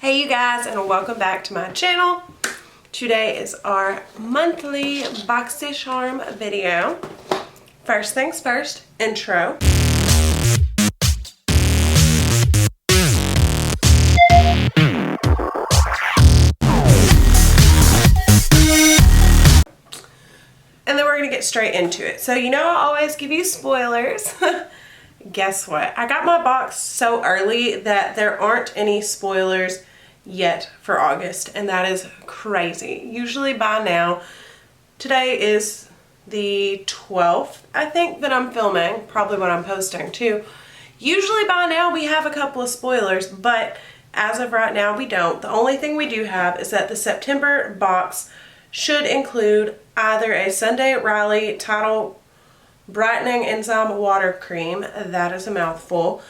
Hey you guys, and welcome back to my channel. Today is our monthly Boxycharm video. First things first, intro. And then we're gonna get straight into it. So you know I always give you spoilers. Guess what? I got my box so early that there aren't any spoilers yet for August, and that is crazy. Usually by now, today is the 12th, I think, that I'm filming, probably when I'm posting too. Usually by now we have a couple of spoilers, but as of right now we don't. The only thing we do have is that the September box should include either a Sunday Riley Tidal Brightening Enzyme Water Cream, that is a mouthful,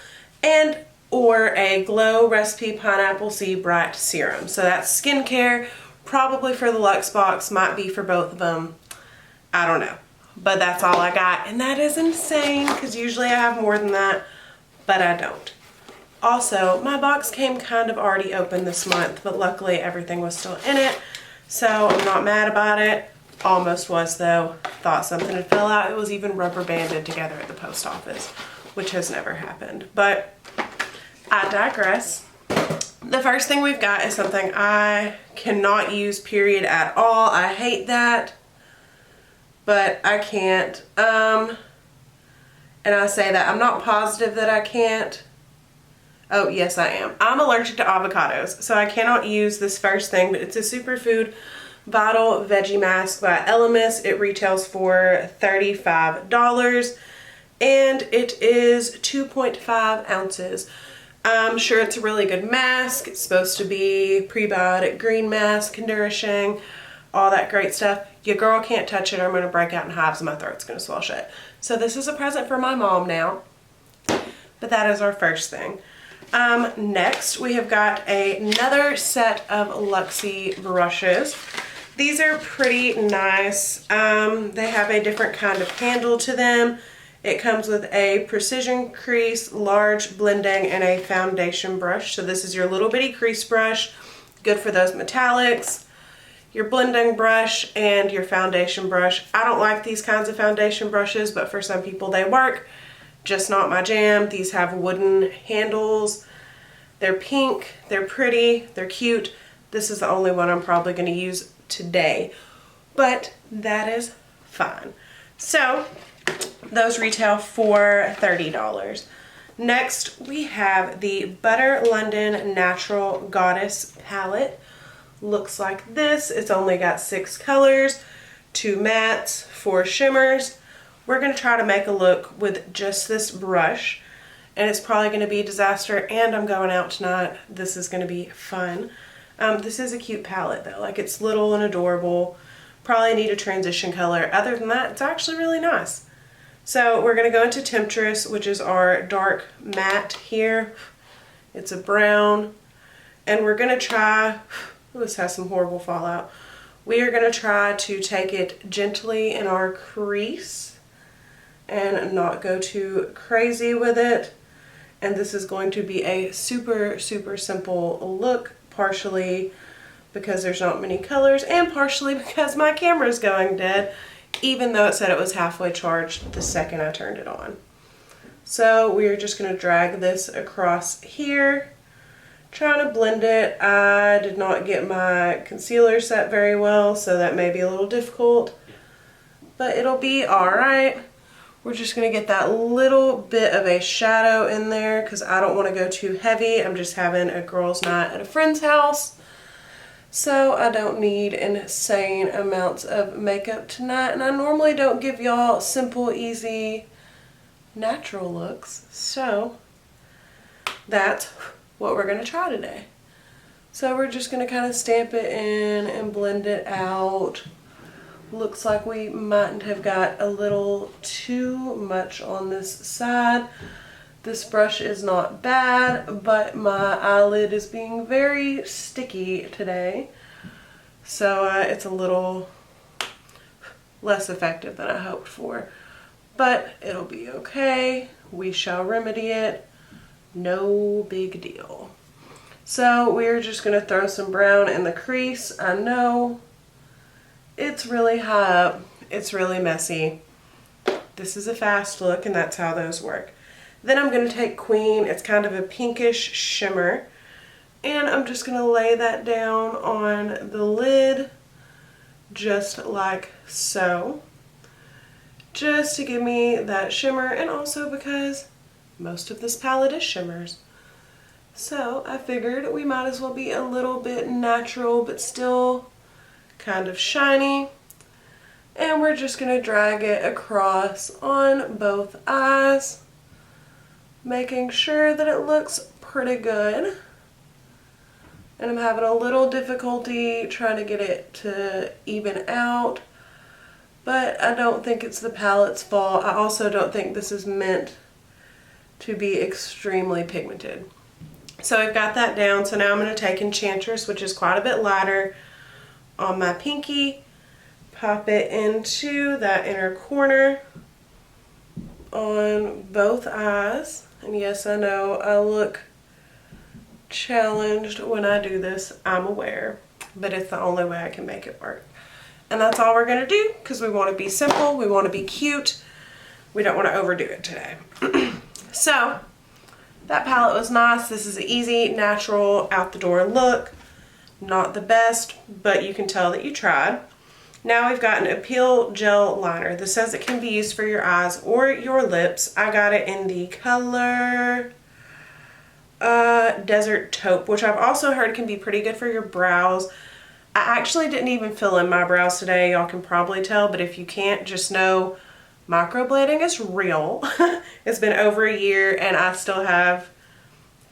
and or a Glow Recipe Pineapple Seed Bright Serum. So that's skincare, probably for the Luxe box, might be for both of them. I don't know, but that's all I got, and that is insane because usually I have more than that, but I don't. Also, my box came kind of already open this month, but luckily everything was still in it, so I'm not mad about it. Almost was though. Thought something had fell out. It was even rubber banded together at the post office, which has never happened, but I digress. The first thing we've got is something I cannot use, period, at all. I hate that, but I can't. And I say that. I'm not positive that I can't. Oh, yes, I am. I'm allergic to avocados, so I cannot use this first thing, but it's a superfood Vital Veggie Mask by Elemis. It retails for $35, and it is 2.5 ounces. I'm sure it's a really good mask. It's supposed to be prebiotic green mask, nourishing, all that great stuff. Your girl can't touch it or I'm going to break out in hives and my throat's going to swell shut. So this is a present for my mom now. But that is our first thing. Next, we have got another set of Luxy brushes. These are pretty nice. They have a different kind of handle to them. It comes with a precision crease, large blending, and a foundation brush. So this is your little bitty crease brush, good for those metallics, your blending brush, and your foundation brush. I don't like these kinds of foundation brushes, but for some people they work. Just not my jam. These have wooden handles. They're pink, they're pretty, they're cute. This is the only one I'm probably going to use today, but that is fine. So those retail for $30. Next, we have the Butter London Natural Goddess palette. Looks like this. It's only got 6 colors, 2 mattes, 4 shimmers. We're going to try to make a look with just this brush, and it's probably going to be a disaster, and I'm going out tonight. This is going to be fun. This is a cute palette though. Like, it's little and adorable. Probably need a transition color. Other than that, it's actually really nice. So we're going to go into Temptress, which is our dark matte here. It's a brown. And we're going to try, this has some horrible fallout. We are going to try to take it gently in our crease and not go too crazy with it. And this is going to be a super, super simple look, partially because there's not many colors and partially because my camera is going dead, even though it said it was halfway charged the second I turned it on. So we're just going to drag this across here, trying to blend it. I did not get my concealer set very well, so that may be a little difficult, but it'll be alright. We're just going to get that little bit of a shadow in there because I don't want to go too heavy. I'm just having a girls' night at a friend's house, so I don't need insane amounts of makeup tonight. And I normally don't give y'all simple, easy, natural looks. So that's what we're going to try today. So we're just going to kind of stamp it in and blend it out. Looks like we might have got a little too much on this side. This brush is not bad, but my eyelid is being very sticky today. So it's a little less effective than I hoped for. But it'll be okay. We shall remedy it. No big deal. So we're just going to throw some brown in the crease. I know it's really high up. It's really messy. This is a fast look, and that's how those work. Then I'm going to take Queen. It's kind of a pinkish shimmer. And I'm just going to lay that down on the lid, just like so. Just to give me that shimmer, and also because most of this palette is shimmers. So I figured we might as well be a little bit natural, but still kind of shiny. And we're just going to drag it across on both eyes, making sure that it looks pretty good. And I'm having a little difficulty trying to get it to even out, but I don't think it's the palette's fault. I also don't think this is meant to be extremely pigmented. So I've got that down. So now I'm going to take Enchantress, which is quite a bit lighter, on my pinky, pop it into that inner corner on both eyes. And yes, I know I look challenged when I do this, I'm aware, but it's the only way I can make it work. And that's all we're going to do, because we want to be simple, we want to be cute, we don't want to overdo it today. So that palette was nice. This is an easy, natural, out the door look. Not the best, but you can tell that you tried. Now we've got an Appeal Gel Liner. This says it can be used for your eyes or your lips. I got it in the color Desert Taupe, which I've also heard can be pretty good for your brows. I actually didn't even fill in my brows today. Y'all can probably tell, but if you can't, just know microblading is real. It's been over a year and I still have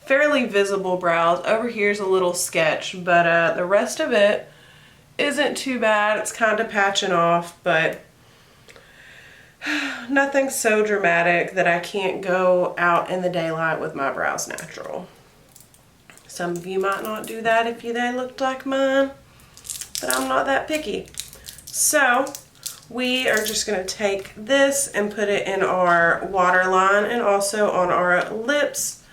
fairly visible brows. Over here's a little sketch, but the rest of it isn't too bad. It's kind of patching off, but nothing so dramatic that I can't go out in the daylight with my brows natural. Some of you might not do that if they looked like mine, but I'm not that picky. So we are just going to take this and put it in our waterline and also on our lips,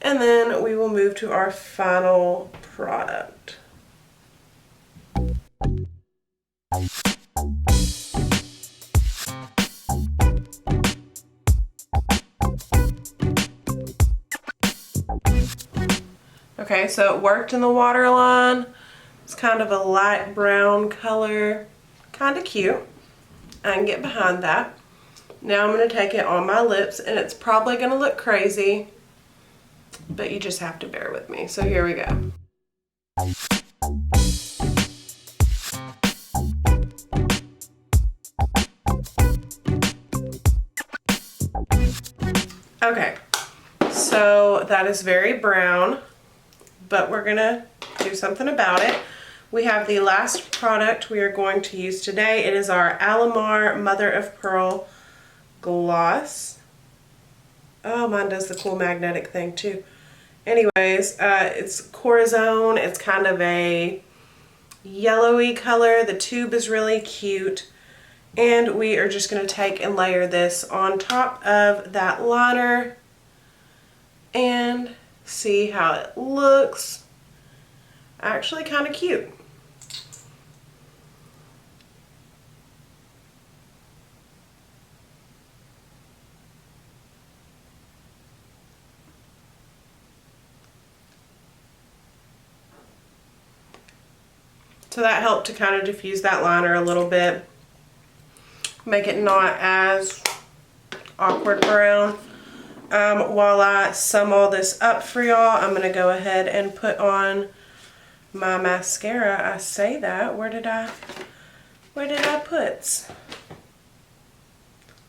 and then we will move to our final product. Okay, so it worked in the waterline. It's kind of a light brown color, kind of cute. I can get behind that. Now I'm going to take it on my lips, and it's probably going to look crazy, but you just have to bear with me. So here we go. Okay, so that is very brown, but we're gonna do something about it. We have the last product we are going to use today. It is our Alamar Mother of Pearl Gloss. Oh, mine does the cool magnetic thing too. Anyways, it's Corazon. It's kind of a yellowy color. The tube is really cute. And we are just going to take and layer this on top of that liner and see how it looks. Actually kind of cute. So that helped to kind of diffuse that liner a little bit. Make it not as awkward brown. While I sum all this up for y'all, I'm going to go ahead and put on my mascara. I say that. Where did I put?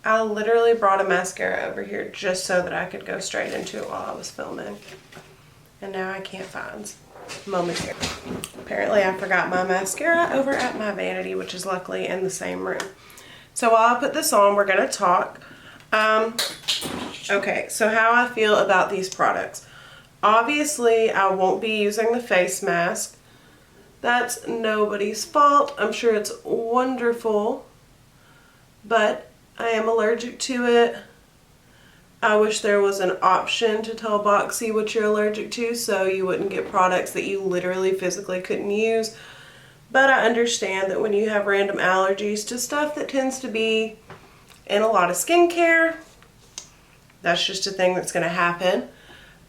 I literally brought a mascara over here just so that I could go straight into it while I was filming. And now I can't find momentarily. Apparently I forgot my mascara over at my vanity, which is luckily in the same room. So while I put this on, we're going to talk. Okay, so how I feel about these products. Obviously, I won't be using the face mask. That's nobody's fault. I'm sure it's wonderful, but I am allergic to it. I wish there was an option to tell Boxy what you're allergic to so you wouldn't get products that you literally physically couldn't use. But I understand that when you have random allergies to stuff that tends to be in a lot of skincare, that's just a thing that's going to happen.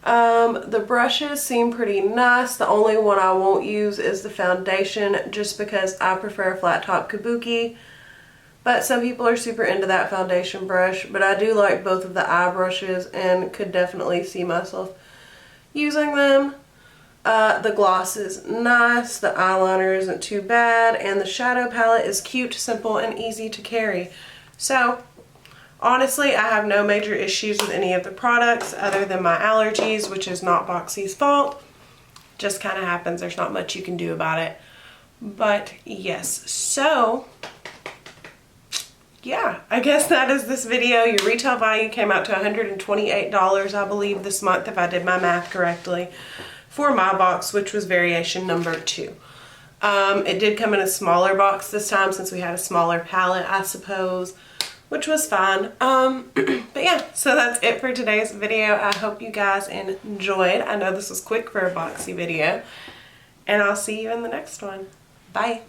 The brushes seem pretty nice. The only one I won't use is the foundation just because I prefer a flat top kabuki. But some people are super into that foundation brush. But I do like both of the eye brushes and could definitely see myself using them. The gloss is nice. The eyeliner isn't too bad. And the shadow palette is cute, simple, and easy to carry. So, honestly, I have no major issues with any of the products other than my allergies, which is not Boxy's fault. Just kind of happens. There's not much you can do about it. But yes, so yeah, I guess that is this video. Your retail value came out to $128, I believe, this month, if I did my math correctly, for my box, which was variation number 2. It did come in a smaller box this time since we had a smaller palette, I suppose, which was fine. But yeah, so that's it for today's video. I hope you guys enjoyed. I know this was quick for a Boxy video, and I'll see you in the next one. Bye.